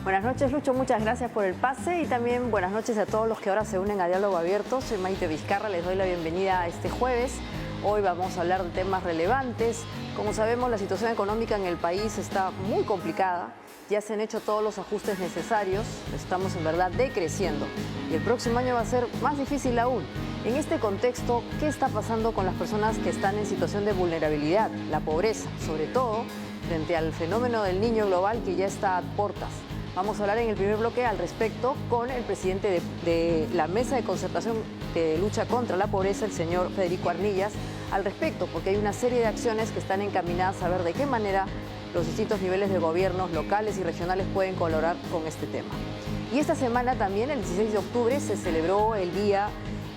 Buenas noches, Lucho, muchas gracias por el pase y también buenas noches a todos los que ahora se unen a Diálogo Abierto. Soy Maite Vizcarra, les doy la bienvenida a este jueves. Hoy vamos a hablar de temas relevantes. Como sabemos, la situación económica en el país está muy complicada. Ya se han hecho todos los ajustes necesarios, estamos en verdad decreciendo y el próximo año va a ser más difícil aún. En este contexto, ¿qué está pasando con las personas que están en situación de vulnerabilidad? La pobreza, sobre todo frente al fenómeno del niño global que ya está a puertas. Vamos a hablar en el primer bloque al respecto con el presidente de la Mesa de Concertación de Lucha contra la Pobreza, el señor Federico Arnillas, al respecto, porque hay una serie de acciones que están encaminadas a ver de qué manera los distintos niveles de gobiernos locales y regionales pueden colaborar con este tema. Y esta semana también, el 16 de octubre, se celebró el Día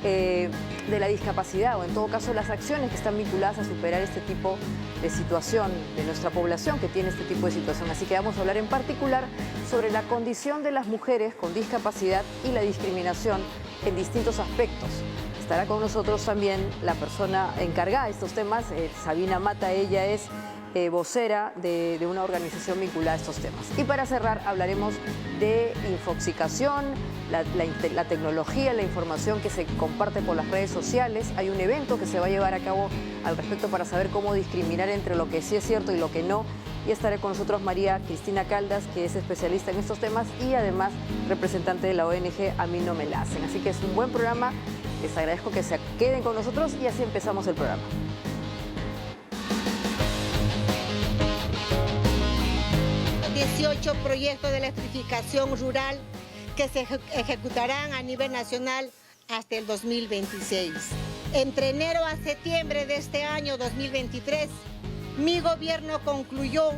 de la Discapacidad, o en todo caso las acciones que están vinculadas a superar este tipo de situación de nuestra población que tiene este tipo de situación. Así que vamos a hablar en particular sobre la condición de las mujeres con discapacidad y la discriminación en distintos aspectos. Estará con nosotros también la persona encargada de estos temas, Sabina Mata. Ella es vocera de una organización vinculada a estos temas. Y para cerrar hablaremos de infoxicación, la tecnología, la información que se comparte por las redes sociales. Hay un evento que se va a llevar a cabo al respecto para saber cómo discriminar entre lo que sí es cierto y lo que no. Y estaré con nosotros María Cristina Caldas, que es especialista en estos temas y además representante de la ONG A mí no me la hacen. Así que es un buen programa. Les agradezco que se queden con nosotros y así empezamos el programa. Proyectos de electrificación rural que se ejecutarán a nivel nacional hasta el 2026. Entre enero a septiembre de este año 2023, mi gobierno concluyó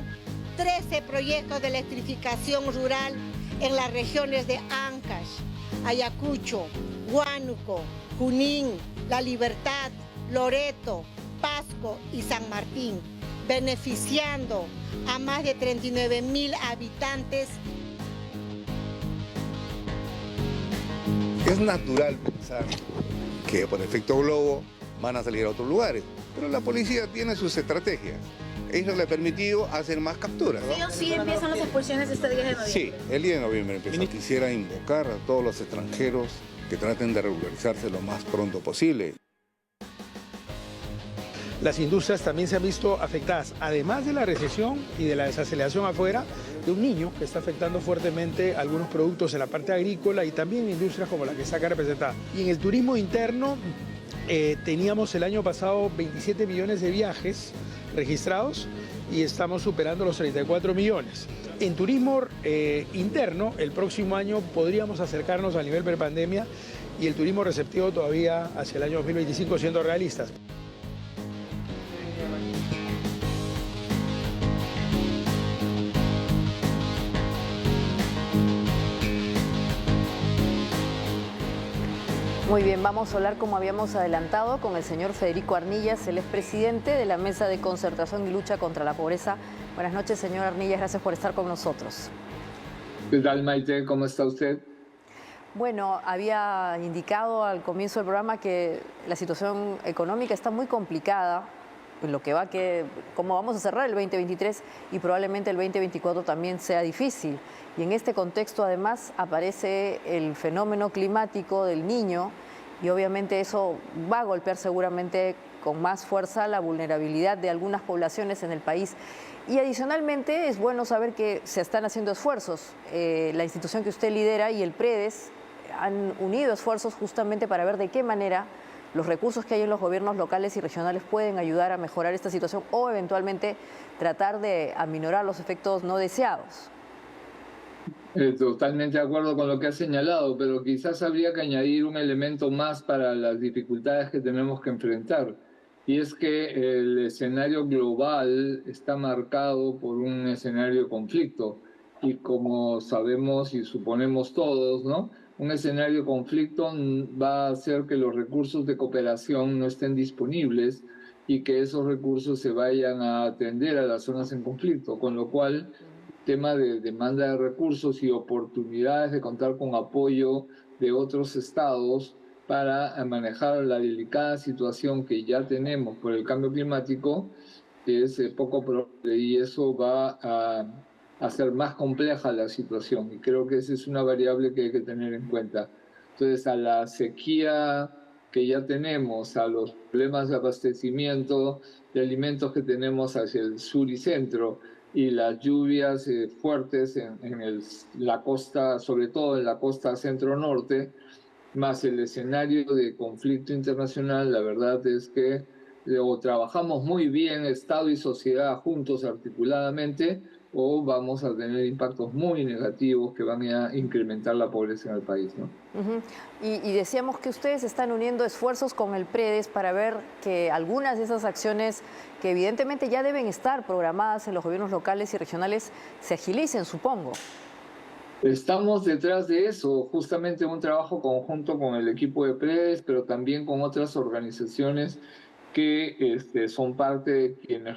13 proyectos de electrificación rural en las regiones de Ancash, Ayacucho, Huánuco, Junín, La Libertad, Loreto, Pasco y San Martín, beneficiando a más de 39.000 habitantes. Es natural pensar que por efecto globo van a salir a otros lugares, pero la policía tiene sus estrategias. Eso le ha permitido hacer más capturas, ¿no? ¿Sí o sí empiezan las expulsiones este 10 de noviembre? Sí, el 10 de noviembre empezó. Quisiera invocar a todos los extranjeros que traten de regularizarse lo más pronto posible. Las industrias también se han visto afectadas, además de la recesión y de la desaceleración afuera, de un niño que está afectando fuertemente algunos productos en la parte agrícola y también industrias como la que está acá representada. Y en el turismo interno teníamos el año pasado 27 millones de viajes registrados y estamos superando los 34 millones. En turismo interno, el próximo año podríamos acercarnos al nivel prepandemia y el turismo receptivo todavía hacia el año 2025 siendo realistas. Muy bien, vamos a hablar, como habíamos adelantado, con el señor Federico Arnillas. Él es presidente de la Mesa de Concertación y Lucha contra la Pobreza. Buenas noches, señor Arnillas, gracias por estar con nosotros. ¿Qué tal, Maite? ¿Cómo está usted? Bueno, había indicado al comienzo del programa que la situación económica está muy complicada, en lo que va cómo vamos a cerrar el 2023 y probablemente el 2024 también sea difícil. Y en este contexto además aparece el fenómeno climático del Niño y obviamente eso va a golpear seguramente con más fuerza la vulnerabilidad de algunas poblaciones en el país. Y adicionalmente es bueno saber que se están haciendo esfuerzos. La institución que usted lidera y el PREDES han unido esfuerzos justamente para ver de qué manera los recursos que hay en los gobiernos locales y regionales pueden ayudar a mejorar esta situación o eventualmente tratar de aminorar los efectos no deseados. Totalmente de acuerdo con lo que ha señalado, pero quizás habría que añadir un elemento más para las dificultades que tenemos que enfrentar. Y es que el escenario global está marcado por un escenario de conflicto. Y como sabemos y suponemos todos, ¿no? Un escenario de conflicto va a hacer que los recursos de cooperación no estén disponibles y que esos recursos se vayan a atender a las zonas en conflicto, con lo cual tema de demanda de recursos y oportunidades de contar con apoyo de otros estados para manejar la delicada situación que ya tenemos por el cambio climático es poco probable y eso va hacer más compleja la situación. Y creo que esa es una variable que hay que tener en cuenta. Entonces, a la sequía que ya tenemos, a los problemas de abastecimiento de alimentos que tenemos hacia el sur y centro, y las lluvias fuertes en la costa, sobre todo en la costa centro-norte, más el escenario de conflicto internacional, la verdad es que o trabajamos muy bien Estado y sociedad juntos articuladamente, o vamos a tener impactos muy negativos que van a incrementar la pobreza en el país, ¿no? Y decíamos que ustedes están uniendo esfuerzos con el PREDES para ver que algunas de esas acciones que evidentemente ya deben estar programadas en los gobiernos locales y regionales se agilicen, supongo. Estamos detrás de eso, justamente un trabajo conjunto con el equipo de PREDES, pero también con otras organizaciones que son parte de quienes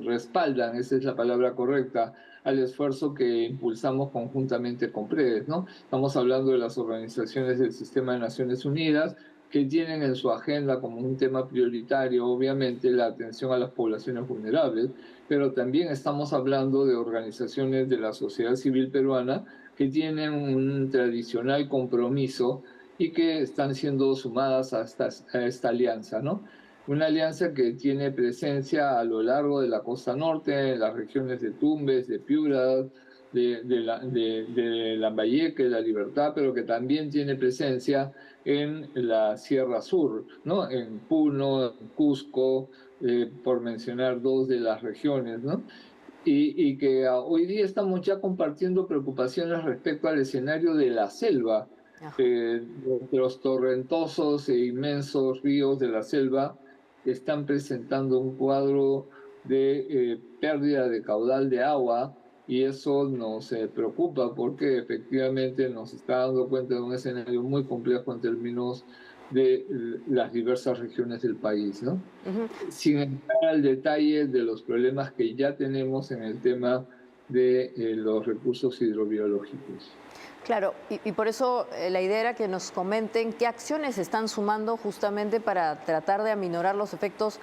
respaldan, esa es la palabra correcta, al esfuerzo que impulsamos conjuntamente con PREDES, ¿no? Estamos hablando de las organizaciones del Sistema de Naciones Unidas, que tienen en su agenda como un tema prioritario, obviamente, la atención a las poblaciones vulnerables, pero también estamos hablando de organizaciones de la sociedad civil peruana que tienen un tradicional compromiso y que están siendo sumadas a esta alianza, ¿no? Una alianza que tiene presencia a lo largo de la costa norte, en las regiones de Tumbes, de Piura, de Lambayeque, de La Libertad, pero que también tiene presencia en la Sierra Sur, ¿no? En Puno, en Cusco, por mencionar dos de las regiones, ¿no? Y que hoy día estamos ya compartiendo preocupaciones respecto al escenario de la selva. Los torrentosos e inmensos ríos de la selva están presentando un cuadro de pérdida de caudal de agua, y eso nos preocupa porque efectivamente nos está dando cuenta de un escenario muy complejo en términos de las diversas regiones del país, ¿no? Sin entrar al detalle de los problemas que ya tenemos en el tema de los recursos hidrobiológicos. Claro, y por eso la idea era que nos comenten qué acciones se están sumando justamente para tratar de aminorar los efectos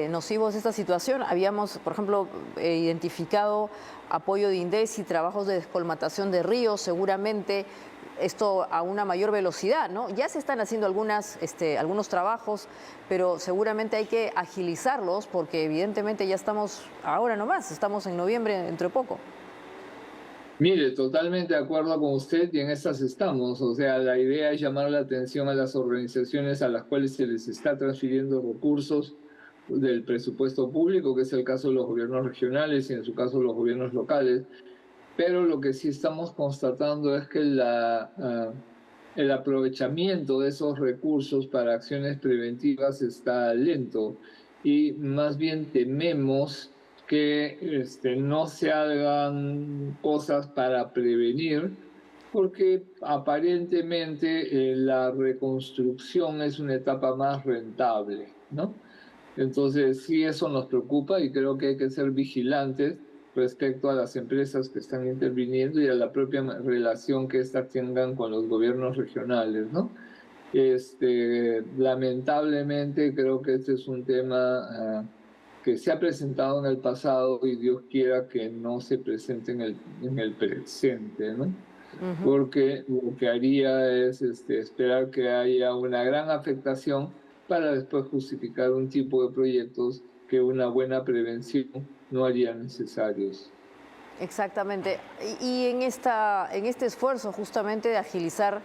nocivos de esta situación. Habíamos, por ejemplo, identificado apoyo de INDECI, trabajos de descolmatación de ríos, seguramente esto a una mayor velocidad, ¿no? Ya se están haciendo algunos trabajos, pero seguramente hay que agilizarlos porque evidentemente ya estamos ahora nomás, estamos en noviembre dentro de poco. Mire, totalmente de acuerdo con usted y en estas estamos. O sea, la idea es llamar la atención a las organizaciones a las cuales se les está transfiriendo recursos del presupuesto público, que es el caso de los gobiernos regionales y en su caso los gobiernos locales. Pero lo que sí estamos constatando es que el aprovechamiento de esos recursos para acciones preventivas está lento y más bien tememos que no se hagan cosas para prevenir, porque aparentemente la reconstrucción es una etapa más rentable, ¿no? Entonces sí, eso nos preocupa y creo que hay que ser vigilantes respecto a las empresas que están interviniendo y a la propia relación que éstas tengan con los gobiernos regionales, ¿no? Lamentablemente creo que este es un tema que se ha presentado en el pasado y Dios quiera que no se presente en el presente, ¿no? Porque lo que haría es esperar que haya una gran afectación para después justificar un tipo de proyectos que una buena prevención no haría necesarios. Exactamente. Y en este esfuerzo justamente de agilizar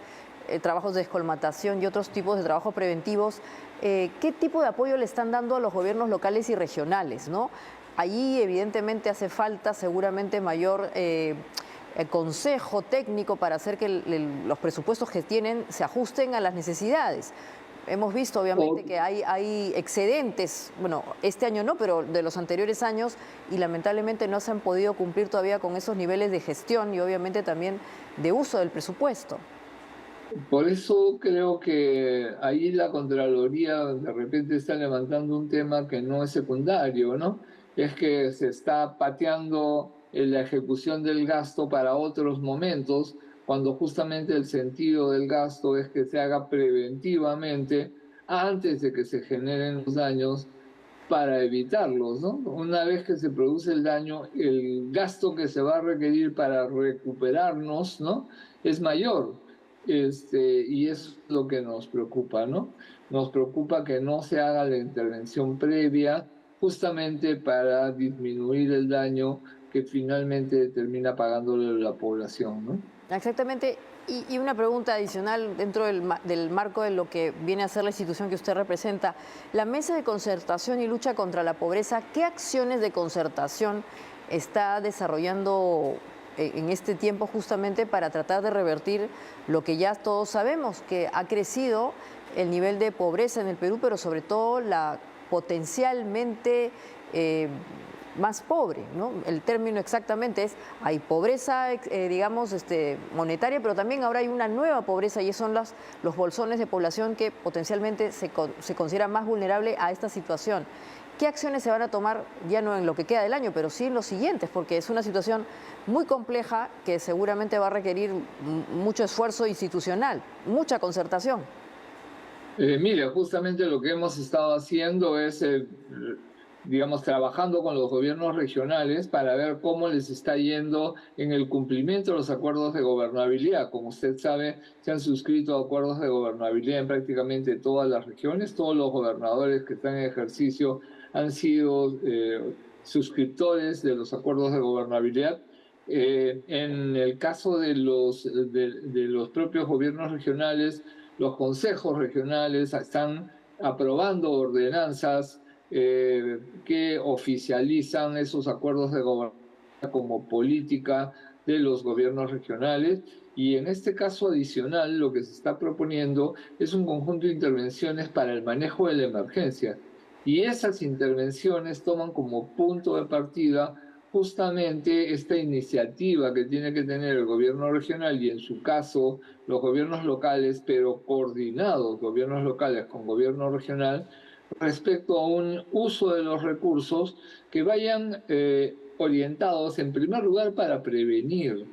trabajos de descolmatación y otros tipos de trabajos preventivos, ¿qué tipo de apoyo le están dando a los gobiernos locales y regionales, ¿no? Allí evidentemente hace falta seguramente mayor consejo técnico para hacer que los presupuestos que tienen se ajusten a las necesidades. Hemos visto obviamente que hay excedentes, bueno, este año no, pero de los anteriores años, y lamentablemente no se han podido cumplir todavía con esos niveles de gestión y obviamente también de uso del presupuesto. Por eso creo que ahí la Contraloría de repente está levantando un tema que no es secundario, ¿no? Es que se está pateando la ejecución del gasto para otros momentos, cuando justamente el sentido del gasto es que se haga preventivamente antes de que se generen los daños para evitarlos, ¿no? Una vez que se produce el daño, el gasto que se va a requerir para recuperarnos, ¿no?, es mayor. Y es lo que nos preocupa, ¿no? Nos preocupa que no se haga la intervención previa justamente para disminuir el daño que finalmente termina pagándole la población, ¿no? Exactamente. Y una pregunta adicional dentro del marco de lo que viene a ser la institución que usted representa. La Mesa de Concertación y Lucha contra la Pobreza, ¿qué acciones de concertación está desarrollando en este tiempo justamente para tratar de revertir lo que ya todos sabemos, que ha crecido el nivel de pobreza en el Perú, pero sobre todo la potencialmente más pobre, ¿no? El término exactamente es, hay pobreza, digamos, monetaria, pero también ahora hay una nueva pobreza y son los bolsones de población que potencialmente se considera más vulnerable a esta situación. ¿Qué acciones se van a tomar, ya no en lo que queda del año, pero sí en los siguientes? Porque es una situación muy compleja que seguramente va a requerir mucho esfuerzo institucional, mucha concertación. Mira, justamente lo que hemos estado haciendo es, digamos, trabajando con los gobiernos regionales para ver cómo les está yendo en el cumplimiento de los acuerdos de gobernabilidad. Como usted sabe, se han suscrito acuerdos de gobernabilidad en prácticamente todas las regiones. Todos los gobernadores que están en ejercicio han sido suscriptores de los acuerdos de gobernabilidad. En el caso de los propios gobiernos regionales, los consejos regionales están aprobando ordenanzas que oficializan esos acuerdos de gobernanza como política de los gobiernos regionales, y en este caso adicional lo que se está proponiendo es un conjunto de intervenciones para el manejo de la emergencia, y esas intervenciones toman como punto de partida justamente esta iniciativa que tiene que tener el gobierno regional y en su caso los gobiernos locales, pero coordinados gobiernos locales con gobierno regional, respecto a un uso de los recursos que vayan orientados en primer lugar para prevenir.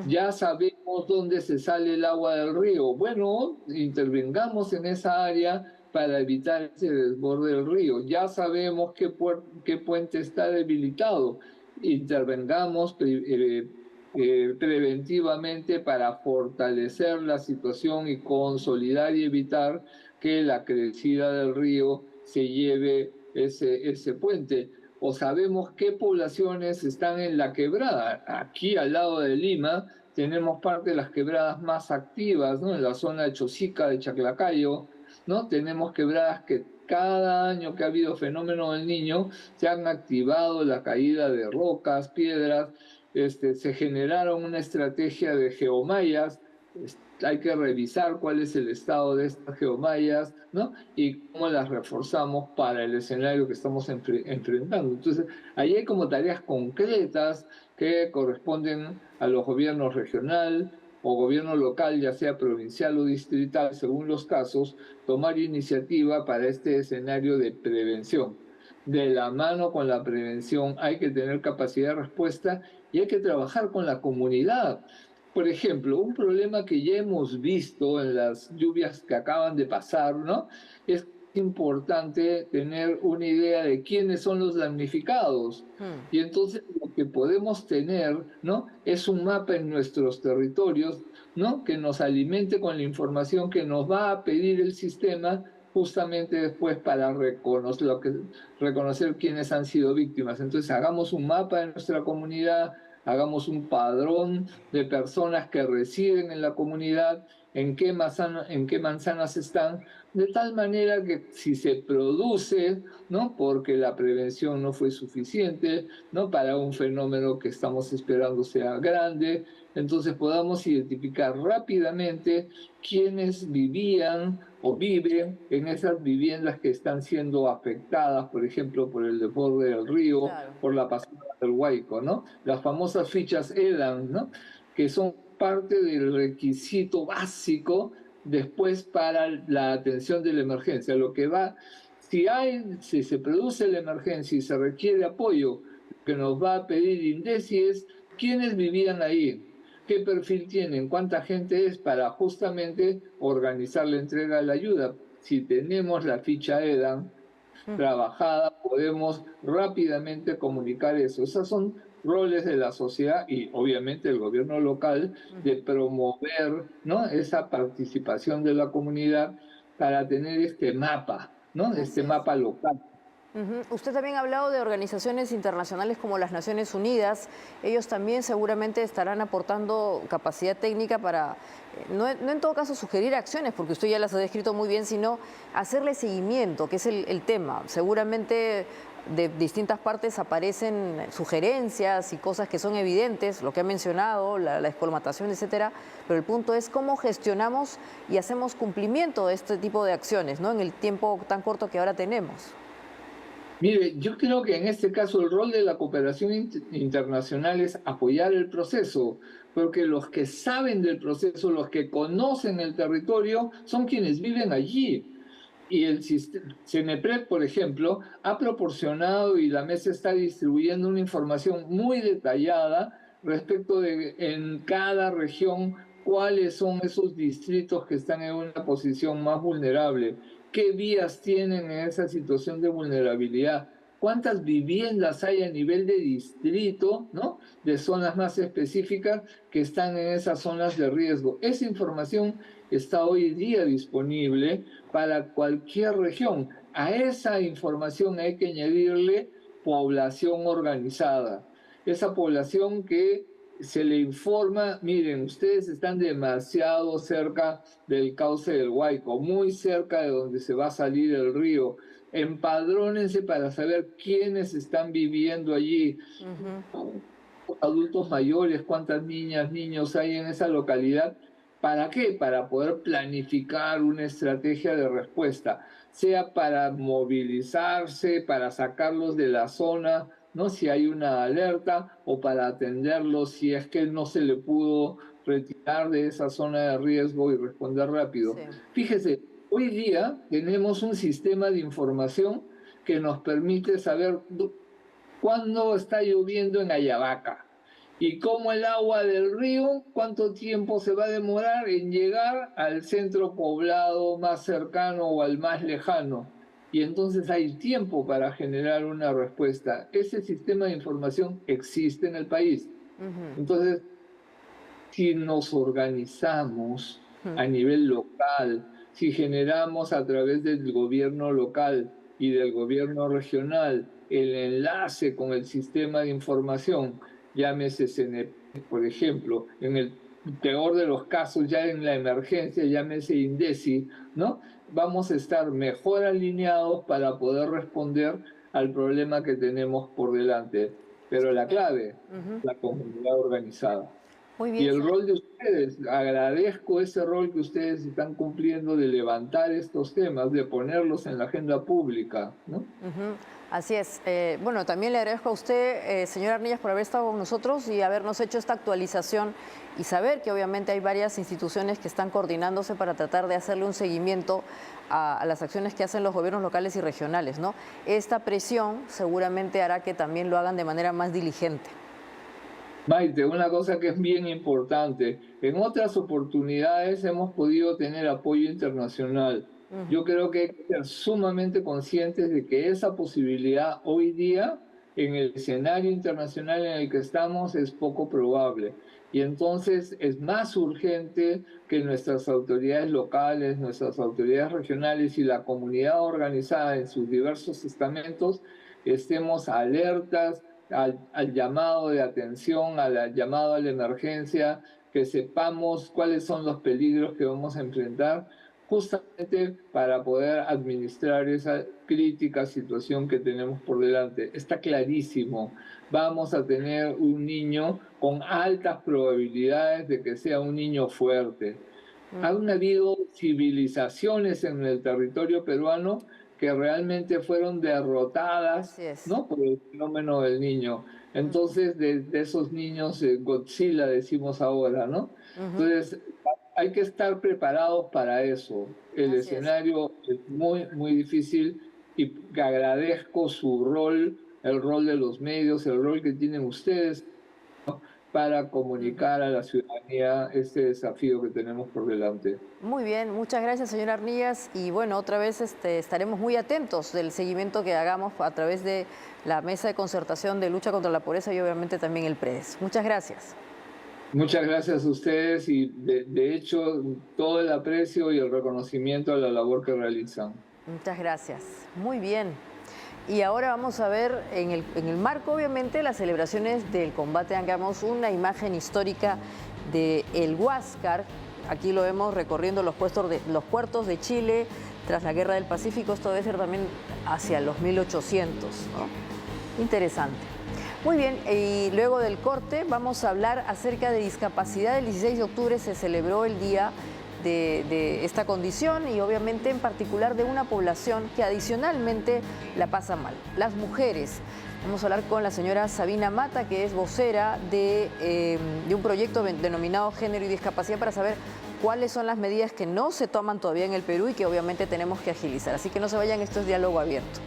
Ya sabemos dónde se sale el agua del río. Bueno, intervengamos en esa área para evitar ese desborde del río. Ya sabemos qué puente está debilitado. Intervengamos preventivamente para fortalecer la situación y consolidar y evitar que la crecida del río se lleve ese puente. O sabemos qué poblaciones están en la quebrada. Aquí al lado de Lima tenemos parte de las quebradas más activas, ¿no? En la zona de Chosica, de Chaclacayo, ¿no? Tenemos quebradas que cada año que ha habido fenómeno del Niño se han activado la caída de rocas, piedras, se generaron una estrategia de geomallas. Hay que revisar cuál es el estado de estas geomallas, ¿no? Y cómo las reforzamos para el escenario que estamos enfrentando. Entonces, ahí hay como tareas concretas que corresponden a los gobiernos regional o gobierno local, ya sea provincial o distrital, según los casos, tomar iniciativa para este escenario de prevención. De la mano con la prevención hay que tener capacidad de respuesta y hay que trabajar con la comunidad. Por ejemplo, un problema que ya hemos visto en las lluvias que acaban de pasar, ¿no? Es importante tener una idea de quiénes son los damnificados. Y entonces lo que podemos tener, ¿no?, es un mapa en nuestros territorios, ¿no?, que nos alimente con la información que nos va a pedir el sistema justamente después para reconocer quiénes han sido víctimas. Entonces hagamos un mapa de nuestra comunidad, hagamos un padrón de personas que residen en la comunidad, en qué manzanas están, de tal manera que si se produce, ¿no?, porque la prevención no fue suficiente, ¿no?, para un fenómeno que estamos esperando sea grande, entonces podamos identificar rápidamente quiénes vivían o viven en esas viviendas que están siendo afectadas, por ejemplo, por el desborde del río, claro, por la pasada del Huayco, ¿no? Las famosas fichas EDAN, ¿no?, que son parte del requisito básico después para la atención de la emergencia. Lo que va, si se produce la emergencia y se requiere apoyo, lo que nos va a pedir INDECI es quiénes vivían ahí, qué perfil tienen, cuánta gente es, para justamente organizar la entrega de la ayuda. Si tenemos la ficha EDAN, trabajada, podemos rápidamente comunicar eso. Esos son roles de la sociedad y obviamente el gobierno local de promover, ¿no?, esa participación de la comunidad para tener este mapa, ¿no?, este mapa local. Usted también ha hablado de organizaciones internacionales como las Naciones Unidas. Ellos también seguramente estarán aportando capacidad técnica para, no en todo caso sugerir acciones, porque usted ya las ha descrito muy bien, sino hacerle seguimiento, que es el tema. Seguramente de distintas partes aparecen sugerencias y cosas que son evidentes, lo que ha mencionado, la escolmatación, etcétera, pero el punto es cómo gestionamos y hacemos cumplimiento de este tipo de acciones, ¿no?, en el tiempo tan corto que ahora tenemos. Mire, yo creo que en este caso el rol de la cooperación internacional es apoyar el proceso, porque los que saben del proceso, los que conocen el territorio, son quienes viven allí. Y el CENEPRED, por ejemplo, ha proporcionado y la mesa está distribuyendo una información muy detallada respecto de en cada región cuáles son esos distritos que están en una posición más vulnerable, qué vías tienen en esa situación de vulnerabilidad, cuántas viviendas hay a nivel de distrito, ¿no?, de zonas más específicas que están en esas zonas de riesgo. Esa información está hoy día disponible para cualquier región. A esa información hay que añadirle población organizada. Esa población que se le informa, miren, ustedes están demasiado cerca del cauce del Huayco, muy cerca de donde se va a salir el río. Empadrónense para saber quiénes están viviendo allí. Adultos mayores, cuántas niñas, niños hay en esa localidad. ¿Para qué? Para poder planificar una estrategia de respuesta, sea para movilizarse, para sacarlos de la zona, ¿no?, si hay una alerta, o para atenderlos si es que no se le pudo retirar de esa zona de riesgo y responder rápido. Sí. Fíjese, hoy día tenemos un sistema de información que nos permite saber cuándo está lloviendo en Ayabaca y cómo el agua del río, cuánto tiempo se va a demorar en llegar al centro poblado más cercano o al más lejano. Y entonces hay tiempo para generar una respuesta. Ese sistema de información existe en el país. Entonces, si nos organizamos a nivel local, si generamos a través del gobierno local y del gobierno regional el enlace con el sistema de información, llámese CENEP, por ejemplo, en el peor de los casos, ya en la emergencia, llámese INDECI, ¿no?, vamos a estar mejor alineados para poder responder al problema que tenemos por delante. Pero la clave, la comunidad organizada. Muy bien, Y el señor. rol de ustedes, agradezco ese rol que ustedes están cumpliendo de levantar estos temas, de ponerlos en la agenda pública, ¿no? Así es. Bueno, también le agradezco a usted, señor Arnillas, por haber estado con nosotros y habernos hecho esta actualización y saber que obviamente hay varias instituciones que están coordinándose para tratar de hacerle un seguimiento a las acciones que hacen los gobiernos locales y regionales, ¿no? Esta presión seguramente hará que también lo hagan de manera más diligente. Maite, una cosa que es bien importante, en otras oportunidades hemos podido tener apoyo internacional. Yo creo que hay que ser sumamente conscientes de que esa posibilidad hoy día, en el escenario internacional en el que estamos, es poco probable. Y entonces es más urgente que nuestras autoridades locales, nuestras autoridades regionales y la comunidad organizada en sus diversos estamentos estemos alertas al llamado de atención, al llamado a la emergencia, que sepamos cuáles son los peligros que vamos a enfrentar, justamente para poder administrar esa crítica situación que tenemos por delante. Está clarísimo, vamos a tener un niño con altas probabilidades de que sea un niño fuerte. Han habido civilizaciones en el territorio peruano que realmente fueron derrotadas, ¿no?, por el fenómeno del niño. Entonces, de esos niños, Godzilla decimos ahora, ¿no? Entonces, hay que estar preparados para eso. El escenario es muy, muy difícil y agradezco su rol, el rol de los medios, el rol que tienen ustedes, ¿no?, para comunicar a la ciudadanía este desafío que tenemos por delante. Muy bien, muchas gracias, señor Arnillas. Y bueno, otra vez estaremos muy atentos del seguimiento que hagamos a través de la Mesa de Concertación de Lucha contra la Pobreza y obviamente también el PREDES. Muchas gracias. Muchas gracias a ustedes y de hecho todo el aprecio y el reconocimiento a la labor que realizan. Muchas gracias. Muy bien. Y ahora vamos a ver en el marco, obviamente, las celebraciones del combate. Hagamos una imagen histórica de el Huáscar. Aquí lo vemos recorriendo los puertos de Chile tras la Guerra del Pacífico. Esto debe ser también hacia los 1800, ¿no? Interesante. Muy bien, y luego del corte vamos a hablar acerca de discapacidad. El 16 de octubre se celebró el día de esta condición y obviamente en particular de una población que adicionalmente la pasa mal, las mujeres. Vamos a hablar con la señora Sabina Mata, que es vocera de un proyecto denominado Género y Discapacidad, para saber cuáles son las medidas que no se toman todavía en el Perú y que obviamente tenemos que agilizar. Así que no se vayan, esto es Diálogo Abierto.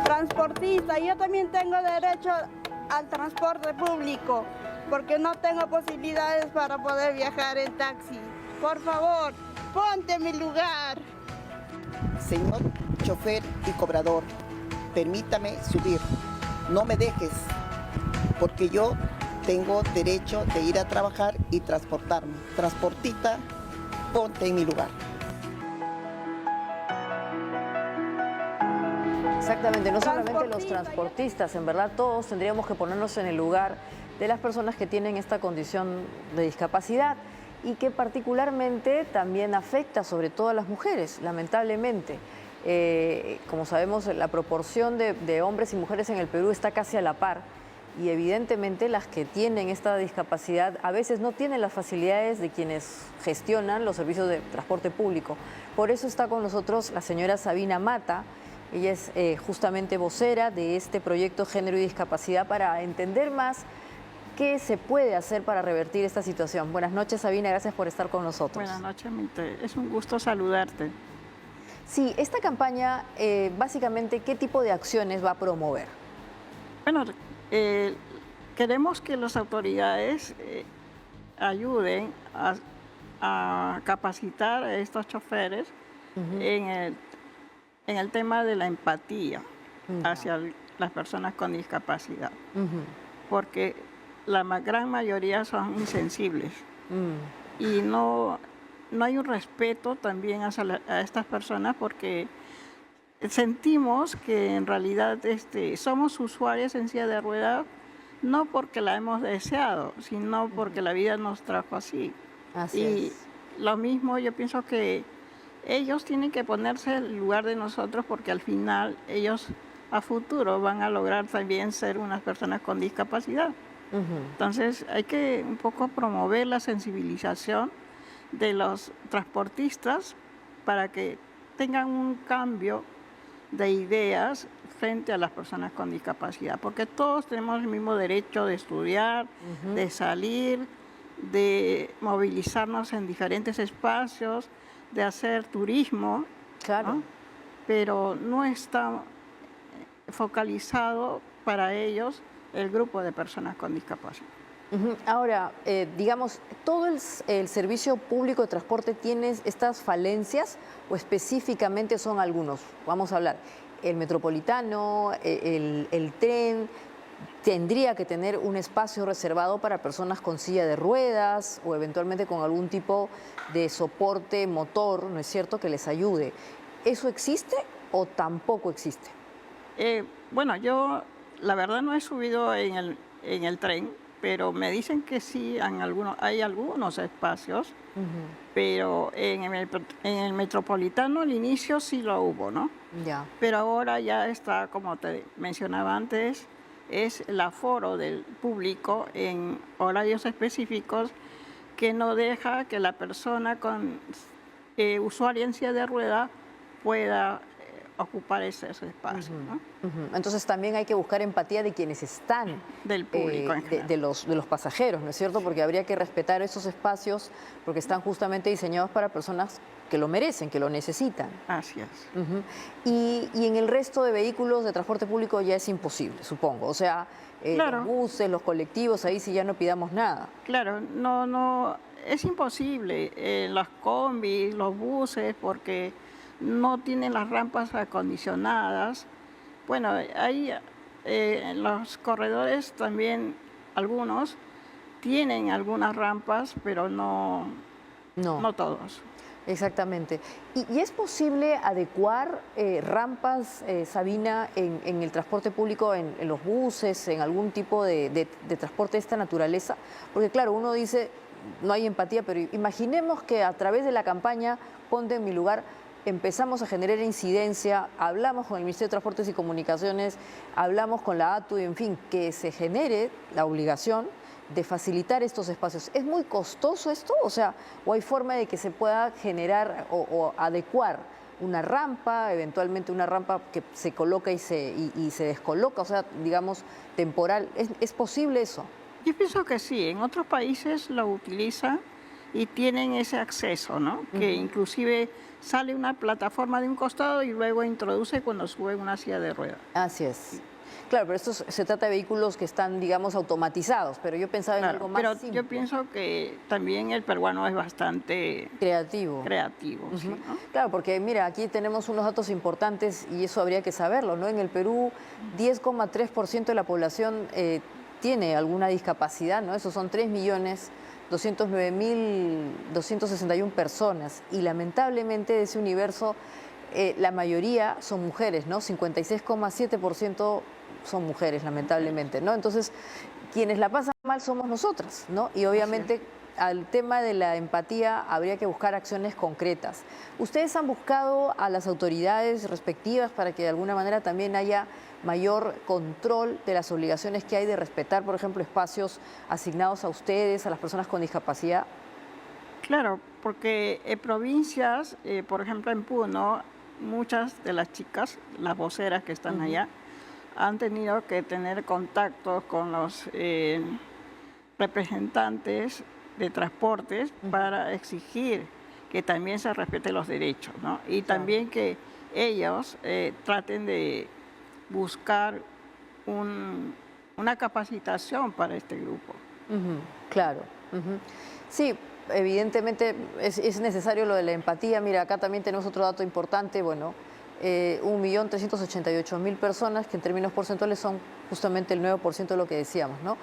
Transportista, yo también tengo derecho al transporte público porque no tengo posibilidades para poder viajar en taxi. Por favor, ponte en mi lugar. Señor chofer y cobrador, permítame subir, no me dejes, porque yo tengo derecho de ir a trabajar y transportarme. Transportista, ponte en mi lugar. Exactamente, no solamente los transportistas, en verdad todos tendríamos que ponernos en el lugar de las personas que tienen esta condición de discapacidad y que particularmente también afecta sobre todo a las mujeres, lamentablemente. Como sabemos, la proporción de hombres y mujeres en el Perú está casi a la par y evidentemente las que tienen esta discapacidad a veces no tienen las facilidades de quienes gestionan los servicios de transporte público. Por eso está con nosotros la señora Sabina Mata. Ella es justamente vocera de este proyecto Género y Discapacidad para entender más qué se puede hacer para revertir esta situación. Buenas noches, Sabina, gracias por estar con nosotros. Buenas noches, Mite. Es un gusto saludarte. Sí, esta campaña, básicamente, ¿qué tipo de acciones va a promover? Bueno, queremos que las autoridades ayuden a capacitar a estos choferes en el tema de la empatía hacia las personas con discapacidad, porque la gran mayoría son insensibles y no hay un respeto también a estas personas porque sentimos que en realidad somos usuarios en silla de ruedas no porque la hemos deseado, sino porque la vida nos trajo así. Así es. Lo mismo yo pienso que ellos tienen que ponerse en el lugar de nosotros porque al final ellos a futuro van a lograr también ser unas personas con discapacidad. Entonces hay que un poco promover la sensibilización de los transportistas para que tengan un cambio de ideas frente a las personas con discapacidad, porque todos tenemos el mismo derecho de estudiar, de salir, de movilizarnos en diferentes espacios, de hacer turismo, claro, ¿no? Pero no está focalizado para ellos el grupo de personas con discapacidad. Ahora, digamos, ¿todo el servicio público de transporte tiene estas falencias o específicamente son algunos? Vamos a hablar, el metropolitano, el tren, ¿tendría que tener un espacio reservado para personas con silla de ruedas o eventualmente con algún tipo de soporte motor, ¿no es cierto?, que les ayude? ¿Eso existe o tampoco existe? Bueno, yo la verdad no he subido en el tren, pero me dicen que sí, hay algunos espacios, pero en el metropolitano al inicio sí lo hubo, ¿no? Ya. Pero ahora ya está, como te mencionaba antes, es el aforo del público en horarios específicos que no deja que la persona con usuaria en silla de rueda pueda ocupar ese espacio. ¿no? Entonces también hay que buscar empatía de quienes están, del público en general. de los pasajeros, ¿no es cierto? Porque habría que respetar esos espacios porque están justamente diseñados para personas que lo merecen, que lo necesitan. Así es. Y en el resto de vehículos de transporte público ya es imposible, supongo. O sea, claro. Los buses, los colectivos, ahí sí ya no pidamos nada. Claro, no, es imposible. Los combis, los buses, porque no tienen las rampas acondicionadas. Bueno, hay los corredores también, algunos tienen algunas rampas, pero no todos. Exactamente. ¿Y es posible adecuar rampas, Sabina, en el transporte público, en los buses, en algún tipo de transporte de esta naturaleza? Porque claro, uno dice, no hay empatía, pero imaginemos que a través de la campaña Ponte en mi lugar, empezamos a generar incidencia, hablamos con el Ministerio de Transportes y Comunicaciones, hablamos con la ATU, y en fin, que se genere la obligación de facilitar estos espacios. ¿Es muy costoso esto? O sea, ¿o hay forma de que se pueda generar o adecuar una rampa, eventualmente una rampa que se coloca y se descoloca, o sea, digamos, temporal? ¿Es posible eso? Yo pienso que sí. En otros países lo utilizan y tienen ese acceso, ¿no? Que inclusive sale una plataforma de un costado y luego introduce cuando sube una silla de ruedas. Así es. Claro, pero esto se trata de vehículos que están, digamos, automatizados, pero yo pensaba en algo más simple. Yo pienso que también el peruano es bastante creativo, sí, ¿no? Claro, porque mira, aquí tenemos unos datos importantes y eso habría que saberlo, ¿no? En el Perú, 10,3% de la población tiene alguna discapacidad, ¿no? Esos son 3.209.261 personas y lamentablemente de ese universo la mayoría son mujeres, ¿no? 56,7% son mujeres, lamentablemente, ¿no? Entonces, quienes la pasan mal somos nosotras, ¿no? Y obviamente al tema de la empatía habría que buscar acciones concretas. ¿Ustedes han buscado a las autoridades respectivas para que de alguna manera también haya mayor control de las obligaciones que hay de respetar, por ejemplo, espacios asignados a ustedes, a las personas con discapacidad? Claro, porque en provincias, por ejemplo en Puno, muchas de las chicas, las voceras que están allá, han tenido que tener contactos con los representantes de transportes para exigir que también se respeten los derechos, ¿no? Y también que ellos traten de buscar una capacitación para este grupo. Claro. Sí, evidentemente es necesario lo de la empatía. Mira, acá también tenemos otro dato importante, bueno, 1.388.000 personas, que en términos porcentuales son justamente el 9% de lo que decíamos, ¿no?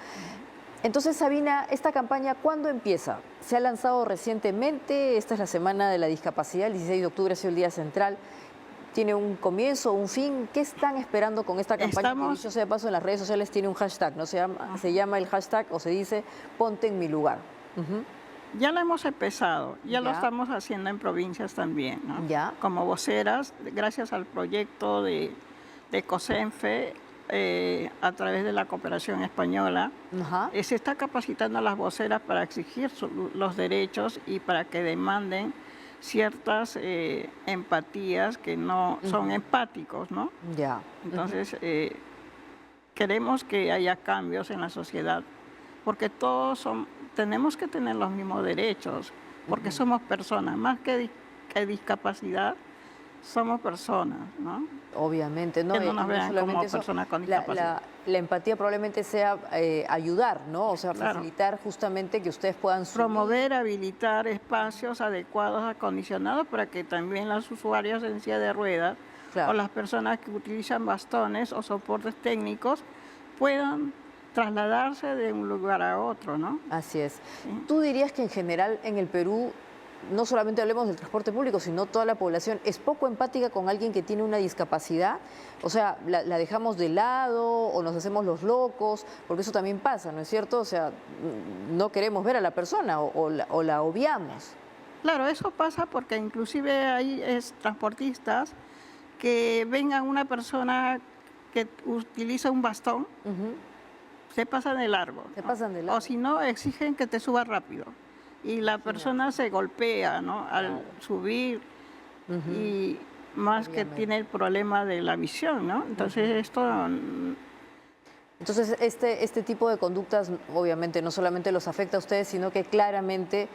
Entonces, Sabina, ¿esta campaña cuándo empieza? ¿Se ha lanzado recientemente? Esta es la Semana de la Discapacidad, el 16 de octubre ha sido el día central. ¿Tiene un comienzo, un fin? ¿Qué están esperando con esta campaña? Que dicho sea de paso, en las redes sociales tiene un hashtag, ¿no? Se llama el hashtag, o se dice, Ponte en mi lugar. Ya lo hemos empezado, ya lo estamos haciendo en provincias también, ¿no? Como voceras, gracias al proyecto de COSENFE, a través de la cooperación española, se está capacitando a las voceras para exigir los derechos y para que demanden ciertas empatías que no son empáticos, ¿no? Entonces, queremos que haya cambios en la sociedad, porque todos tenemos que tener los mismos derechos, porque somos personas, más que discapacidad, somos personas, ¿no? Obviamente, ¿no? Que no nos vean como personas con discapacidad. La empatía probablemente sea ayudar, ¿no? O sea, facilitar justamente que ustedes puedan promover, habilitar espacios adecuados, acondicionados, para que también los usuarios en silla de ruedas o las personas que utilizan bastones o soportes técnicos puedan trasladarse de un lugar a otro, ¿no? Así es. ¿Tú dirías que en general en el Perú, no solamente hablemos del transporte público, sino toda la población, es poco empática con alguien que tiene una discapacidad? O sea, la dejamos de lado o nos hacemos los locos, porque eso también pasa, ¿no es cierto? O sea, no queremos ver a la persona o la obviamos. Claro, eso pasa porque inclusive hay transportistas que ven a una persona que utiliza un bastón, se pasan de largo. Se ¿no? pasan de largo. O si no, exigen que te subas rápido. Y la persona se golpea, ¿no? Al subir y más que tiene el problema de la visión, ¿no? Entonces Entonces, este tipo de conductas, obviamente, no solamente los afecta a ustedes, sino que claramente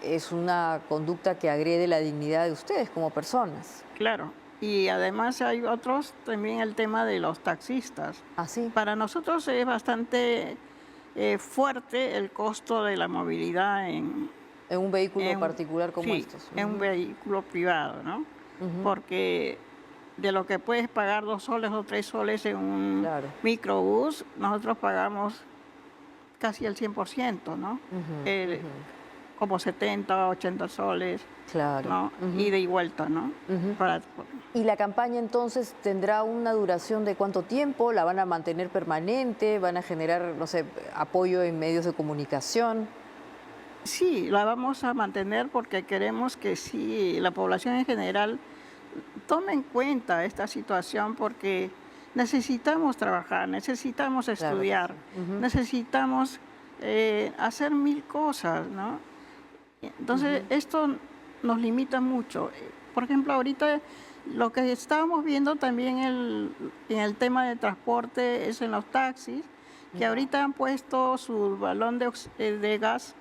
es una conducta que agrede la dignidad de ustedes como personas. Claro. Y además hay otros, también el tema de los taxistas. ¿Ah, sí? Para nosotros es bastante fuerte el costo de la movilidad en un vehículo particular como sí, estos. en un vehículo privado, ¿no? Porque de lo que puedes pagar 2 soles o 3 soles en un microbús, nosotros pagamos casi el 100%, ¿no? Como 70, 80 soles, ¿no? Ida y vuelta, ¿no? ¿Y la campaña entonces tendrá una duración de cuánto tiempo? ¿La van a mantener permanente? ¿Van a generar, no sé, apoyo en medios de comunicación? Sí, la vamos a mantener porque queremos que sí, la población en general tome en cuenta esta situación porque necesitamos trabajar, necesitamos estudiar, necesitamos hacer 1000 cosas, ¿no? Entonces, esto nos limita mucho. Por ejemplo, ahorita lo que estábamos viendo también en el tema de transporte es en los taxis, que ahorita han puesto su balón de gas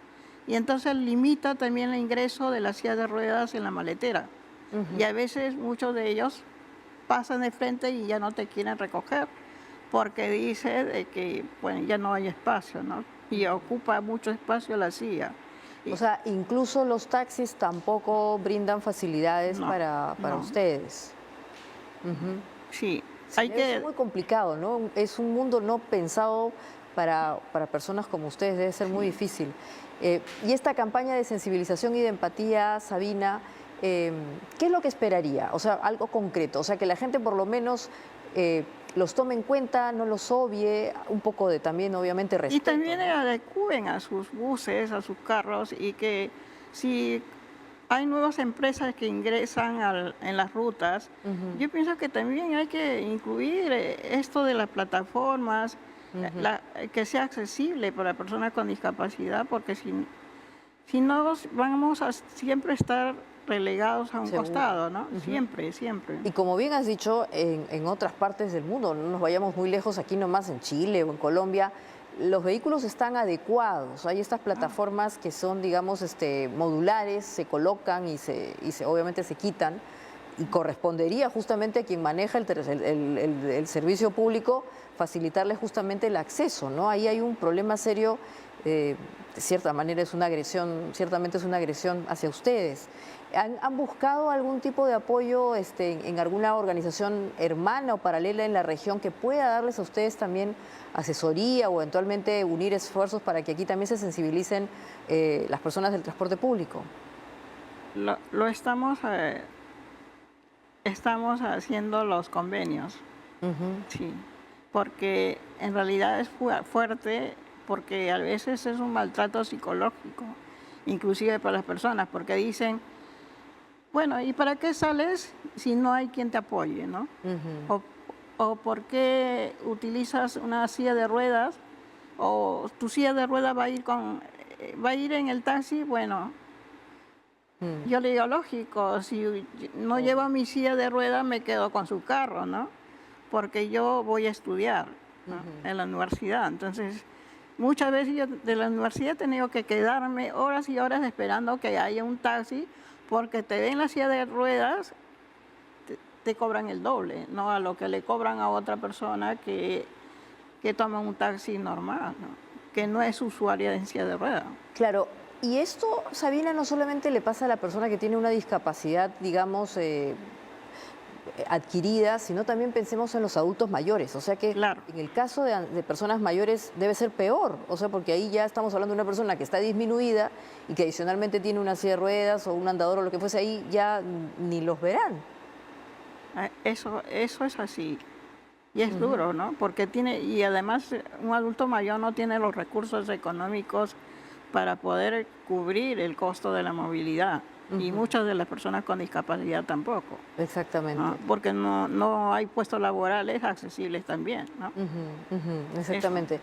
y entonces limita también el ingreso de las sillas de ruedas en la maletera. Y a veces muchos de ellos pasan de frente y ya no te quieren recoger porque dice de que bueno, ya no hay espacio, ¿no? Y ocupa mucho espacio la silla. O sea, incluso los taxis tampoco brindan facilidades para ustedes. Sí. Es muy complicado, ¿no? Es un mundo no pensado para personas como ustedes, debe ser muy difícil. Y esta campaña de sensibilización y de empatía, Sabina, ¿qué es lo que esperaría? O sea, algo concreto, o sea, que la gente por lo menos los tome en cuenta, no los obvie, un poco de también, obviamente, respeto. Y también adecúen a sus buses, a sus carros, y que si hay nuevas empresas que ingresan en las rutas, yo pienso que también hay que incluir esto de las plataformas, que sea accesible para personas con discapacidad, porque si no vamos a siempre estar relegados a un costado, ¿no? Siempre, siempre. Y como bien has dicho, en otras partes del mundo, no nos vayamos muy lejos, aquí nomás en Chile o en Colombia, los vehículos están adecuados. Hay estas plataformas que son, digamos, modulares, se colocan y obviamente se quitan. Y correspondería justamente a quien maneja el servicio público facilitarle justamente el acceso, ¿no? Ahí hay un problema serio, de cierta manera es una agresión, ciertamente es una agresión hacia ustedes. ¿Han buscado algún tipo de apoyo en alguna organización hermana o paralela en la región que pueda darles a ustedes también asesoría o eventualmente unir esfuerzos para que aquí también se sensibilicen las personas del transporte público? Lo estamos haciendo los convenios, sí, porque en realidad es fuerte, porque a veces es un maltrato psicológico, inclusive para las personas, porque dicen, bueno, ¿y para qué sales si no hay quien te apoye, no? O ¿por qué utilizas una silla de ruedas? O tu silla de ruedas va a ir en el taxi, bueno. Yo le digo, lógico, si no llevo mi silla de ruedas, me quedo con su carro, ¿no? Porque yo voy a estudiar, ¿no? En la universidad. Entonces, muchas veces yo de la universidad he tenido que quedarme horas y horas esperando que haya un taxi, porque te ven la silla de ruedas, te cobran el doble, ¿no? A lo que le cobran a otra persona que toma un taxi normal, ¿no? Que no es usuaria de silla de ruedas. Claro. Y esto, Sabina, no solamente le pasa a la persona que tiene una discapacidad, digamos, adquirida, sino también pensemos en los adultos mayores. O sea que en el caso de personas mayores debe ser peor. O sea, porque ahí ya estamos hablando de una persona que está disminuida y que adicionalmente tiene una silla de ruedas o un andador o lo que fuese, ahí ya ni los verán. Eso es así. Y es duro, ¿no? Porque y además un adulto mayor no tiene los recursos económicos para poder cubrir el costo de la movilidad. Y muchas de las personas con discapacidad tampoco. Exactamente. Porque no hay puestos laborales accesibles también, ¿no? Exactamente.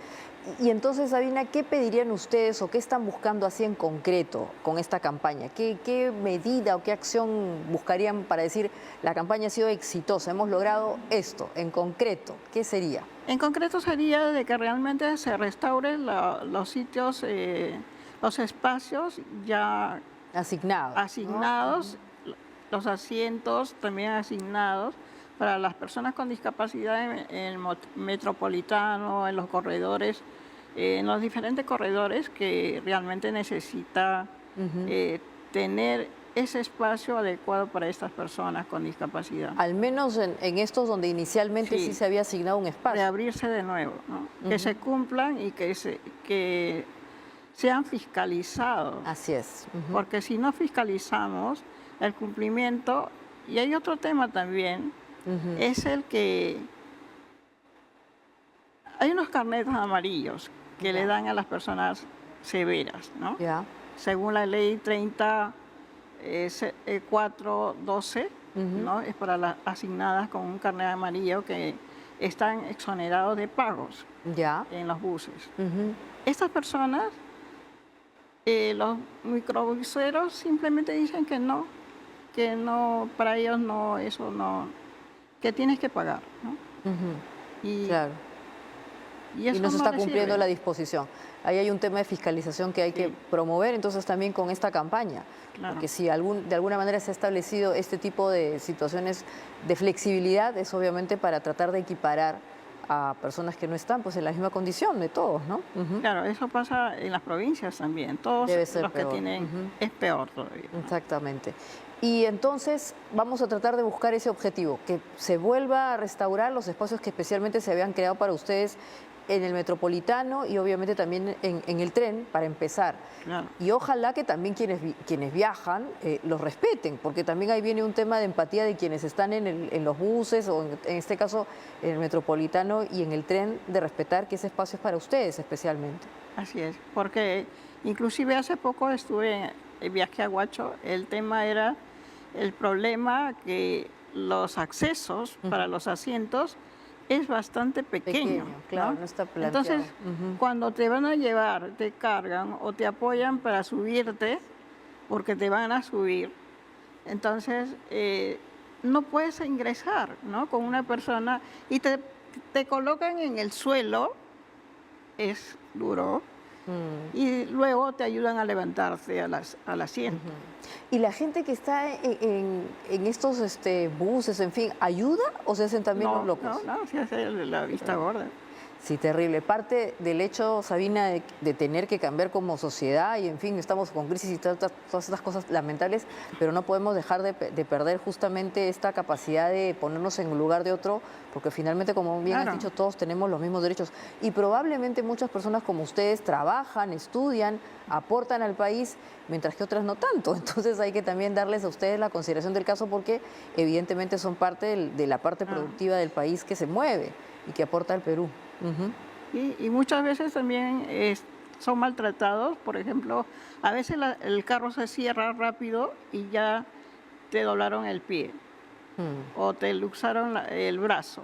Y entonces, Sabina, ¿qué pedirían ustedes o qué están buscando así en concreto con esta campaña? ¿Qué medida o qué acción buscarían para decir la campaña ha sido exitosa, hemos logrado esto en concreto? ¿Qué sería? En concreto sería de que realmente se restauren los sitios, los espacios ya asignados, ¿no? Los asientos también asignados para las personas con discapacidad en el metropolitano, en los corredores, en los diferentes corredores que realmente necesita tener ese espacio adecuado para estas personas con discapacidad. Al menos en estos donde inicialmente sí se había asignado un espacio. De abrirse de nuevo, ¿no? Que se cumplan y que sean fiscalizados. Así es. Porque si no fiscalizamos el cumplimiento, y hay otro tema también, es el que hay unos carnetes amarillos que le dan a las personas severas, ¿no? Según la ley 30.412, ¿no? Es para las asignadas con un carnet amarillo que están exonerados de pagos en los buses. Estas personas, los microbuseros simplemente dicen que no, para ellos no, eso no, que tienes que pagar, ¿no? Y no se está cumpliendo la disposición. Ahí hay un tema de fiscalización que hay que promover, entonces también con esta campaña. Porque si de alguna manera se ha establecido este tipo de situaciones de flexibilidad, es obviamente para tratar de equiparar a personas que no están pues en la misma condición de todos, ¿no? Claro, eso pasa en las provincias también. Todos los que tienen es peor todavía, ¿no? Exactamente. Y entonces vamos a tratar de buscar ese objetivo, que se vuelva a restaurar los espacios que especialmente se habían creado para ustedes en el metropolitano y obviamente también en el tren, para empezar. Y ojalá que también quienes viajan los respeten, porque también ahí viene un tema de empatía de quienes están en los buses o en este caso en el metropolitano y en el tren, de respetar que ese espacio es para ustedes especialmente. Así es, porque inclusive hace poco viajé a Huacho, el tema era el problema que los accesos para los asientos es bastante pequeño, claro, ¿no? No está planteado. Entonces, cuando te van a llevar, te cargan o te apoyan para subirte, porque te van a subir, entonces no puedes ingresar, ¿no? Con una persona y te colocan en el suelo, es duro, y luego te ayudan a levantarte al asiento. ¿Y la gente que está en estos buses, en fin, ayuda o se hacen también los locos? No, se hace la vista gorda. Sí, terrible. Parte del hecho, Sabina, de tener que cambiar como sociedad y, en fin, estamos con crisis y todas estas cosas lamentables, pero no podemos dejar de perder justamente esta capacidad de ponernos en lugar de otro, porque finalmente, como bien has dicho, todos tenemos los mismos derechos. Y probablemente muchas personas como ustedes trabajan, estudian, aportan al país, mientras que otras no tanto. Entonces hay que también darles a ustedes la consideración del caso, porque evidentemente son parte de la parte productiva del país que se mueve y que aporta al Perú. Y muchas veces también son maltratados. Por ejemplo, a veces el carro se cierra rápido y ya te doblaron el pie o te luxaron el brazo.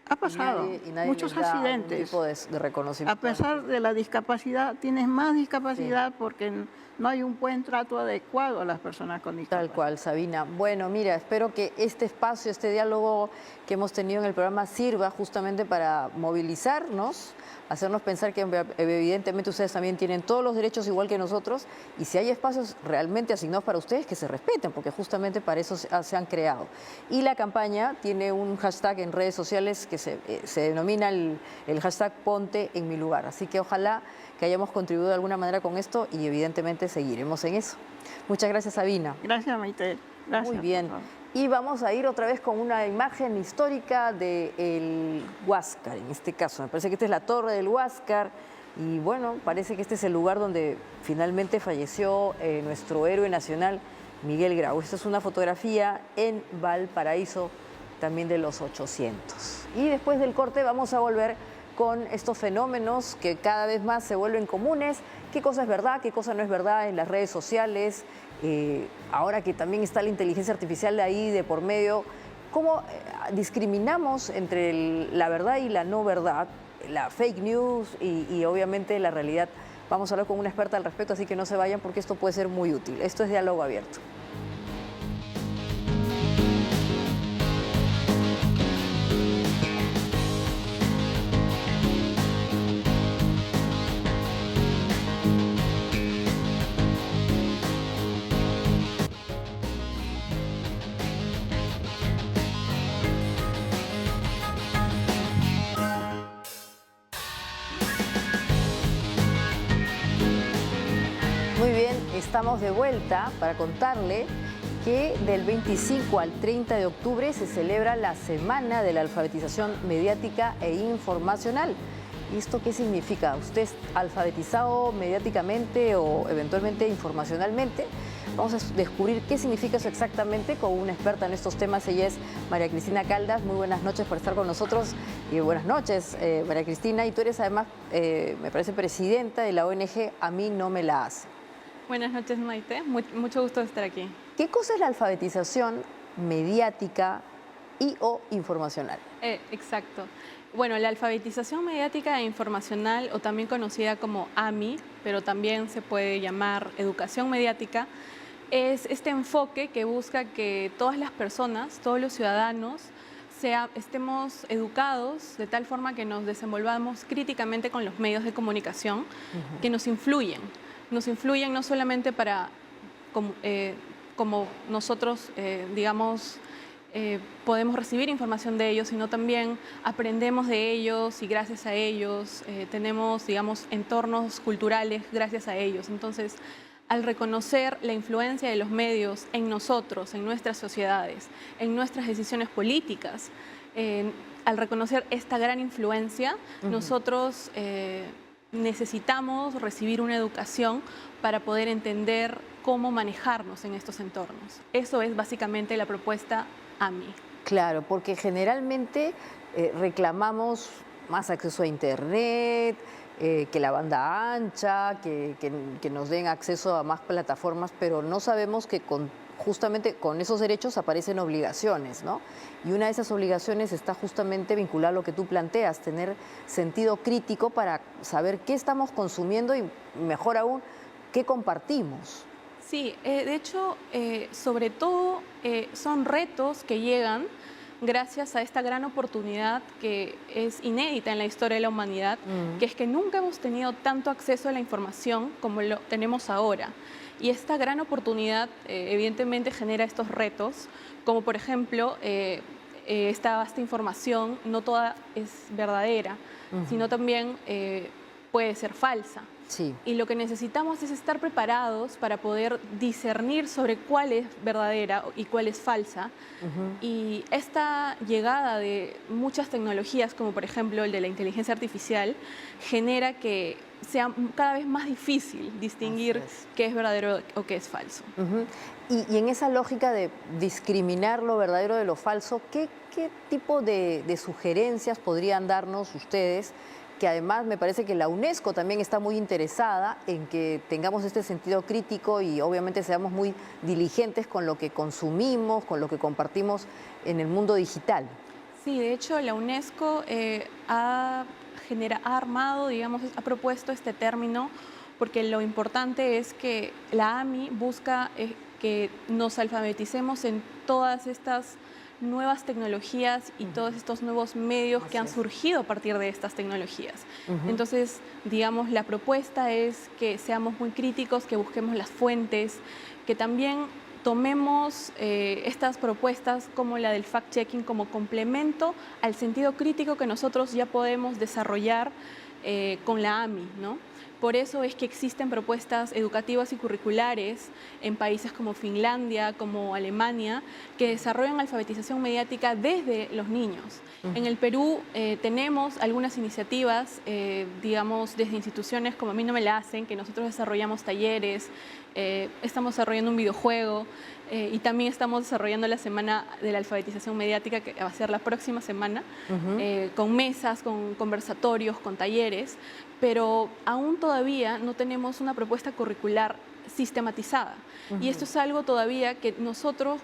Ha pasado y nadie muchos les da accidentes. Algún tipo de reconocimiento. A pesar de la discapacidad, tienes más discapacidad porque no hay un buen trato adecuado a las personas con discapacidad. Tal cual, Sabina. Bueno, mira, espero que este espacio, este diálogo que hemos tenido en el programa sirva justamente para movilizarnos, hacernos pensar que evidentemente ustedes también tienen todos los derechos igual que nosotros, y si hay espacios realmente asignados para ustedes, que se respeten, porque justamente para eso se han creado. Y la campaña tiene un hashtag en redes sociales que se denomina el hashtag Ponte en mi lugar. Así que ojalá que hayamos contribuido de alguna manera con esto y evidentemente seguiremos en eso. Muchas gracias, Sabina. Gracias, Maite. Gracias. Muy bien. Y vamos a ir otra vez con una imagen histórica del Huáscar, en este caso. Me parece que esta es la Torre del Huáscar y bueno, parece que este es el lugar donde finalmente falleció nuestro héroe nacional, Miguel Grau. Esta es una fotografía en Valparaíso, también de los 800. Y después del corte vamos a volver con estos fenómenos que cada vez más se vuelven comunes. ¿Qué cosa es verdad, qué cosa no es verdad en las redes sociales? Ahora que también está la inteligencia artificial de ahí de por medio, ¿cómo discriminamos entre la verdad y la no verdad, la fake news y obviamente la realidad? Vamos a hablar con una experta al respecto, así que no se vayan porque esto puede ser muy útil. Esto es Diálogo Abierto. Muy bien, estamos de vuelta para contarle que del 25 al 30 de octubre se celebra la Semana de la Alfabetización Mediática e Informacional. ¿Y esto qué significa? ¿Usted es alfabetizado mediáticamente o eventualmente informacionalmente? Vamos a descubrir qué significa eso exactamente con una experta en estos temas. Ella es María Cristina Caldas. Muy buenas noches por estar con nosotros. Y buenas noches, María Cristina. Y tú eres además, me parece, presidenta de la ONG A Mí No Me La Hace. Buenas noches, Maite. Mucho gusto de estar aquí. ¿Qué cosa es la alfabetización mediática y o informacional? Exacto. Bueno, la alfabetización mediática e informacional, o también conocida como AMI, pero también se puede llamar educación mediática, es este enfoque que busca que todas las personas, todos los ciudadanos, estemos educados de tal forma que nos desenvolvamos críticamente con los medios de comunicación que nos influyen. Nos influyen no solamente para, como nosotros, digamos, podemos recibir información de ellos, sino también aprendemos de ellos y gracias a ellos tenemos, digamos, entornos culturales gracias a ellos. Entonces, al reconocer la influencia de los medios en nosotros, en nuestras sociedades, en nuestras decisiones políticas, al reconocer esta gran influencia, nosotros necesitamos recibir una educación para poder entender cómo manejarnos en estos entornos. Eso es básicamente la propuesta AMI. Claro, porque generalmente reclamamos más acceso a Internet, que la banda ancha, que nos den acceso a más plataformas, pero no sabemos que justamente con esos derechos aparecen obligaciones, ¿no? Y una de esas obligaciones está justamente vinculada a lo que tú planteas, tener sentido crítico para saber qué estamos consumiendo y, mejor aún, qué compartimos. Sí, de hecho, sobre todo son retos que llegan gracias a esta gran oportunidad que es inédita en la historia de la humanidad, que es que nunca hemos tenido tanto acceso a la información como lo tenemos ahora. Y esta gran oportunidad evidentemente genera estos retos, como por ejemplo, esta vasta información no toda es verdadera, sino también puede ser falsa. Sí. Y lo que necesitamos es estar preparados para poder discernir sobre cuál es verdadera y cuál es falsa. Y esta llegada de muchas tecnologías, como por ejemplo el de la inteligencia artificial, genera que sea cada vez más difícil distinguir qué es verdadero o qué es falso. Y en esa lógica de discriminar lo verdadero de lo falso, ¿qué tipo de sugerencias podrían darnos ustedes? Que además me parece que la UNESCO también está muy interesada en que tengamos este sentido crítico y obviamente seamos muy diligentes con lo que consumimos, con lo que compartimos en el mundo digital. Sí, de hecho la UNESCO ha armado, digamos, ha propuesto este término porque lo importante es que la AMI busca que nos alfabeticemos en todas estas nuevas tecnologías y todos estos nuevos medios que han surgido a partir de estas tecnologías. Entonces, digamos, la propuesta es que seamos muy críticos, que busquemos las fuentes, que también tomemos estas propuestas como la del fact-checking como complemento al sentido crítico que nosotros ya podemos desarrollar con la AMI, ¿no? Por eso es que existen propuestas educativas y curriculares en países como Finlandia, como Alemania, que desarrollan alfabetización mediática desde los niños. En el Perú tenemos algunas iniciativas, digamos, desde instituciones como A Mí No Me La Hacen, que nosotros desarrollamos talleres, estamos desarrollando un videojuego y también estamos desarrollando la Semana de la Alfabetización Mediática, que va a ser la próxima semana, con mesas, con conversatorios, con talleres, pero aún todavía no tenemos una propuesta curricular sistematizada. Y esto es algo todavía que nosotros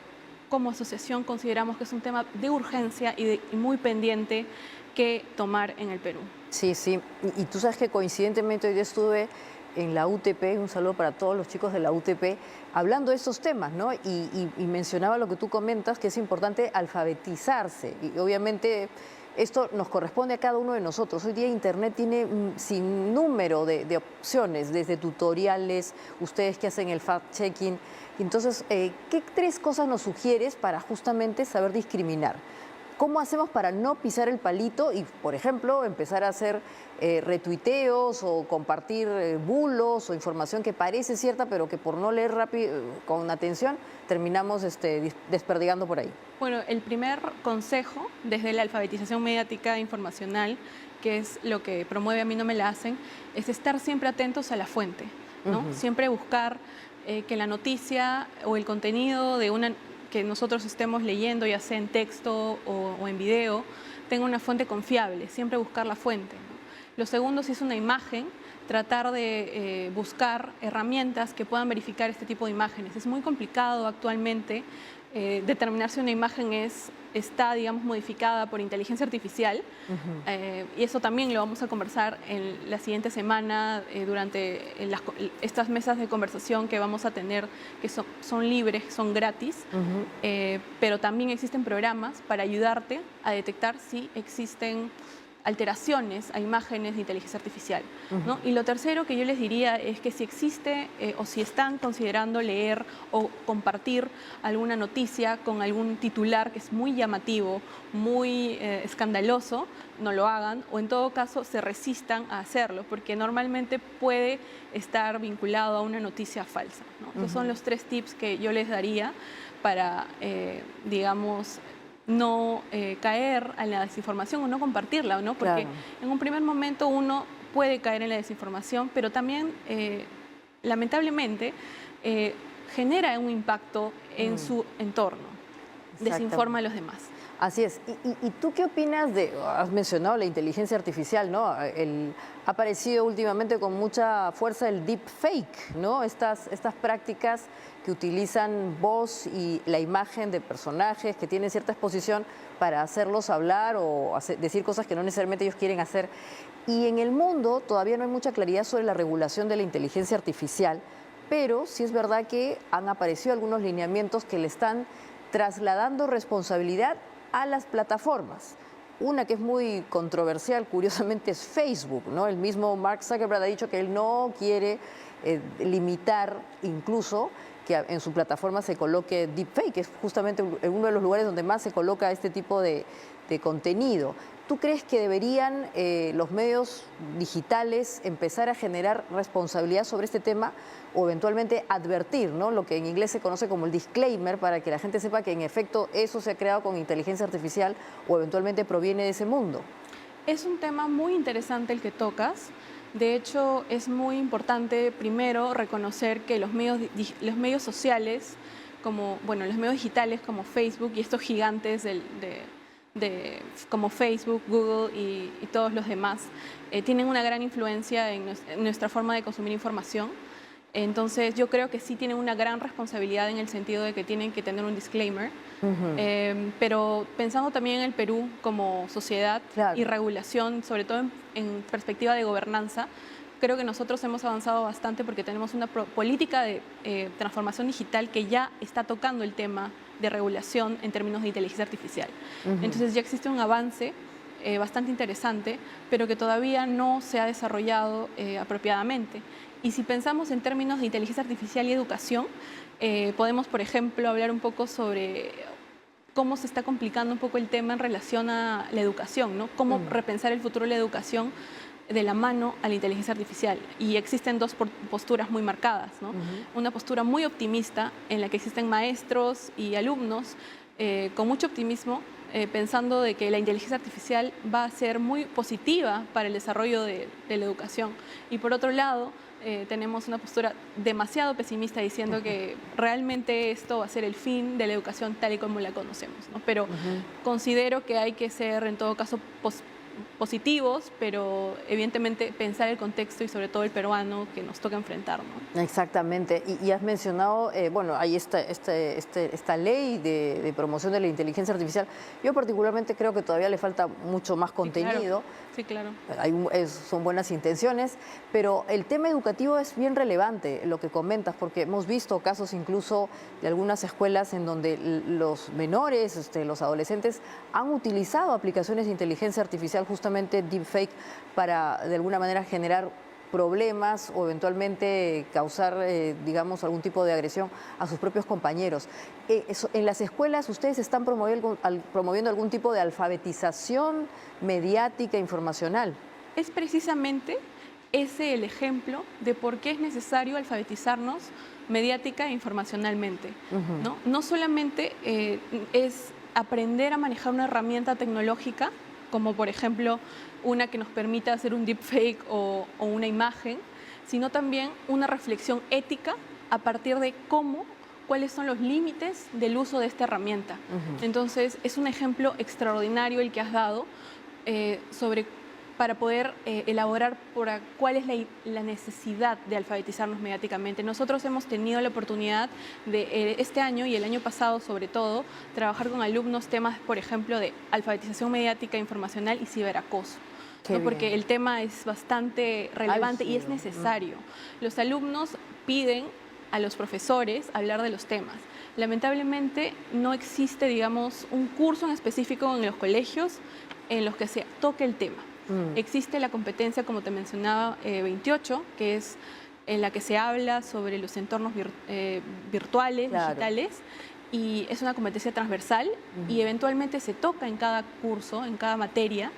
como asociación consideramos que es un tema de urgencia y muy pendiente que tomar en el Perú. Sí, sí. Y tú sabes que coincidentemente hoy estuve en la UTP, un saludo para todos los chicos de la UTP, hablando de estos temas, ¿no? Y mencionaba lo que tú comentas, que es importante alfabetizarse. Y obviamente esto nos corresponde a cada uno de nosotros. Hoy día Internet tiene un sinnúmero de opciones, desde tutoriales, ustedes que hacen el fact-checking. Entonces, ¿qué 3 cosas nos sugieres para justamente saber discriminar? ¿Cómo hacemos para no pisar el palito y, por ejemplo, empezar a hacer retuiteos o compartir bulos o información que parece cierta, pero que por no leer rápido, con atención, terminamos desperdigando por ahí? Bueno, el primer consejo desde la alfabetización mediática informacional, que es lo que promueve A Mí No Me La Hacen, es estar siempre atentos a la fuente, ¿no? Siempre buscar que la noticia o el contenido de una que nosotros estemos leyendo, ya sea en texto o en video, tenga una fuente confiable, siempre buscar la fuente, ¿no? Lo segundo, si es una imagen, tratar de buscar herramientas que puedan verificar este tipo de imágenes. Es muy complicado actualmente determinar si una imagen está, digamos, modificada por inteligencia artificial, y eso también lo vamos a conversar en la siguiente semana durante estas mesas de conversación que vamos a tener, que son libres, son gratis, pero también existen programas para ayudarte a detectar si existen alteraciones a imágenes de inteligencia artificial, ¿no? Y lo tercero que yo les diría es que si existe o si están considerando leer o compartir alguna noticia con algún titular que es muy llamativo, muy escandaloso, no lo hagan, o en todo caso se resistan a hacerlo, porque normalmente puede estar vinculado a una noticia falsa, ¿no? Estos son los 3 tips que yo les daría para, digamos, no caer en la desinformación o no compartirla, ¿no? Porque en un primer momento uno puede caer en la desinformación, pero también, lamentablemente, genera un impacto en su entorno, desinforma a los demás. Así es. ¿Y tú qué opinas has mencionado la inteligencia artificial, ¿no? Ha aparecido últimamente con mucha fuerza el deepfake, ¿no? Estas prácticas que utilizan voz y la imagen de personajes que tienen cierta exposición para hacerlos hablar o decir cosas que no necesariamente ellos quieren hacer. Y en el mundo todavía no hay mucha claridad sobre la regulación de la inteligencia artificial, pero sí es verdad que han aparecido algunos lineamientos que le están trasladando responsabilidad a las plataformas. Una que es muy controversial, curiosamente, es Facebook, ¿no? El mismo Mark Zuckerberg ha dicho que él no quiere limitar incluso que en su plataforma se coloque deepfake, que es justamente uno de los lugares donde más se coloca este tipo de contenido. ¿Tú crees que deberían los medios digitales empezar a generar responsabilidad sobre este tema o eventualmente advertir, ¿no? Lo que en inglés se conoce como el disclaimer, para que la gente sepa que en efecto eso se ha creado con inteligencia artificial o eventualmente proviene de ese mundo? Es un tema muy interesante el que tocas. De hecho, es muy importante primero reconocer que los medios sociales, como, bueno, los medios digitales como Facebook y estos gigantes como Facebook, Google y todos los demás, tienen una gran influencia en nuestra forma de consumir información. Entonces yo creo que sí tienen una gran responsabilidad en el sentido de que tienen que tener un disclaimer, pero pensando también en el Perú como sociedad y regulación, sobre todo en perspectiva de gobernanza, creo que nosotros hemos avanzado bastante porque tenemos una política de transformación digital que ya está tocando el tema de regulación en términos de inteligencia artificial. Entonces ya existe un avance bastante interesante, pero que todavía no se ha desarrollado apropiadamente. Y si pensamos en términos de inteligencia artificial y educación, podemos, por ejemplo, hablar un poco sobre cómo se está complicando un poco el tema en relación a la educación, ¿no? Cómo repensar el futuro de la educación de la mano a la inteligencia artificial y existen dos posturas muy marcadas, ¿no? Una postura muy optimista en la que existen maestros y alumnos con mucho optimismo pensando de que la inteligencia artificial va a ser muy positiva para el desarrollo de la educación, y por otro lado tenemos una postura demasiado pesimista diciendo que realmente esto va a ser el fin de la educación tal y como la conocemos, ¿no? Pero considero que hay que ser en todo caso positivos, pero evidentemente pensar el contexto y sobre todo el peruano que nos toca enfrentar, ¿no? Exactamente. Y has mencionado, bueno, hay esta ley de promoción de la inteligencia artificial. Yo particularmente creo que todavía le falta mucho más contenido. Sí, claro. Son buenas intenciones, pero el tema educativo es bien relevante, lo que comentas, porque hemos visto casos incluso de algunas escuelas en donde los menores, los adolescentes, han utilizado aplicaciones de inteligencia artificial, justamente deepfake, para de alguna manera generar problemas o eventualmente causar, digamos, algún tipo de agresión a sus propios compañeros. En las escuelas, ¿ustedes están promoviendo algún tipo de alfabetización mediática, informacional? Es precisamente ese el ejemplo de por qué es necesario alfabetizarnos mediática e informacionalmente, ¿no? No solamente es aprender a manejar una herramienta tecnológica, como por ejemplo una que nos permita hacer un deepfake o una imagen, sino también una reflexión ética a partir de cuáles son los límites del uso de esta herramienta. Entonces, es un ejemplo extraordinario el que has dado para poder elaborar cuál es la necesidad de alfabetizarnos mediáticamente. Nosotros hemos tenido la oportunidad de este año y el año pasado sobre todo trabajar con alumnos temas, por ejemplo, de alfabetización mediática, informacional y ciberacoso, ¿no? Porque el tema es bastante relevante y es necesario. Los alumnos piden a los profesores hablar de los temas. Lamentablemente no existe, digamos, un curso en específico en los colegios en los que se toque el tema. Existe la competencia, como te mencionaba, 28, que es en la que se habla sobre los entornos virtuales, digitales, y es una competencia transversal y eventualmente se toca en cada curso, en cada materia,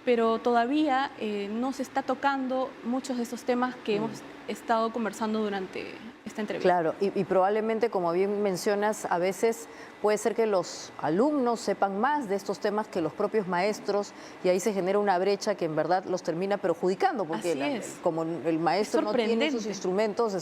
pero todavía no se está tocando muchos de esos temas que hemos estado conversando durante esta entrevista. Claro, y probablemente, como bien mencionas, a veces puede ser que los alumnos sepan más de estos temas que los propios maestros, y ahí se genera una brecha que en verdad los termina perjudicando, porque como el maestro no tiene esos instrumentos,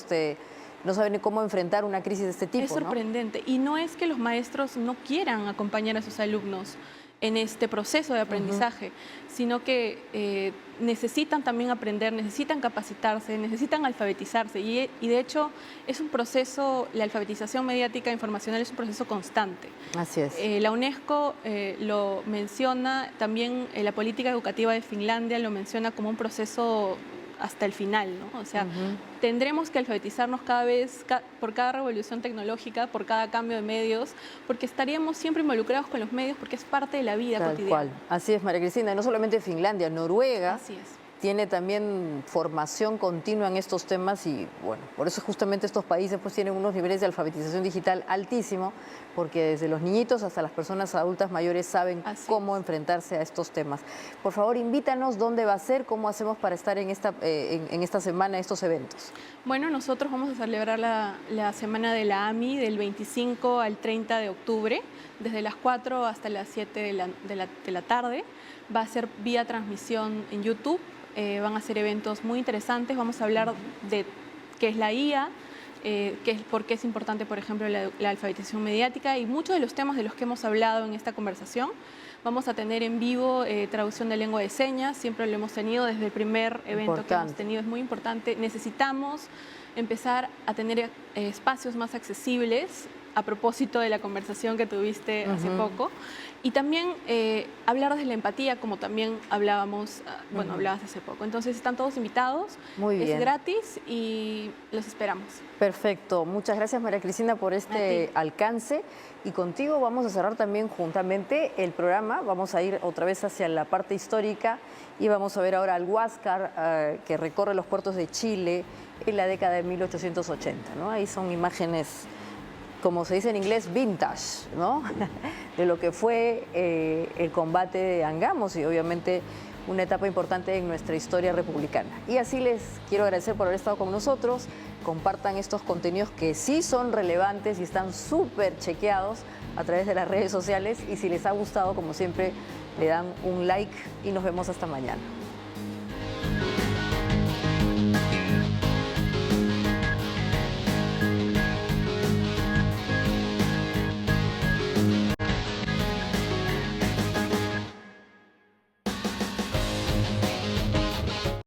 no sabe ni cómo enfrentar una crisis de este tipo. Es sorprendente, ¿no? Y no es que los maestros no quieran acompañar a sus alumnos en este proceso de aprendizaje, sino que necesitan también aprender, necesitan capacitarse, necesitan alfabetizarse y de hecho es un proceso, la alfabetización mediática e informacional es un proceso constante. Así es. La UNESCO lo menciona, también la política educativa de Finlandia lo menciona como un proceso hasta el final, ¿no? O sea, tendremos que alfabetizarnos cada vez, por cada revolución tecnológica, por cada cambio de medios, porque estaríamos siempre involucrados con los medios, porque es parte de la vida cotidiana. Tal cual. Así es, María Cristina. No solamente Finlandia, Noruega. Así es. Tiene también formación continua en estos temas y, bueno, por eso justamente estos países pues tienen unos niveles de alfabetización digital altísimo, porque desde los niñitos hasta las personas adultas mayores saben cómo enfrentarse a estos temas. Por favor, invítanos dónde va a ser, cómo hacemos para estar en esta semana, estos eventos. Bueno, nosotros vamos a celebrar la semana de la AMI del 25 al 30 de octubre, desde las 4 hasta las 7 de la tarde. Va a ser vía transmisión en YouTube. Van a ser eventos muy interesantes. Vamos a hablar de qué es la IA, por qué es importante, por ejemplo, la alfabetización mediática y muchos de los temas de los que hemos hablado en esta conversación. Vamos a tener en vivo traducción de lengua de señas, siempre lo hemos tenido desde el primer evento que hemos tenido, es muy importante. Necesitamos empezar a tener espacios más accesibles a propósito de la conversación que tuviste hace poco. Y también hablar de la empatía, como también hablábamos, hablabas hace poco. Entonces están todos invitados, muy bien. Es gratis y los esperamos. Perfecto, muchas gracias María Cristina por este alcance. Y contigo vamos a cerrar también juntamente el programa, vamos a ir otra vez hacia la parte histórica y vamos a ver ahora al Huáscar que recorre los puertos de Chile en la década de 1880, ¿no? Ahí son imágenes, como se dice en inglés, vintage, ¿no? De lo que fue el combate de Angamos y obviamente una etapa importante en nuestra historia republicana. Y así les quiero agradecer por haber estado con nosotros. Compartan estos contenidos que sí son relevantes y están súper chequeados a través de las redes sociales. Y si les ha gustado, como siempre, le dan un like y nos vemos hasta mañana.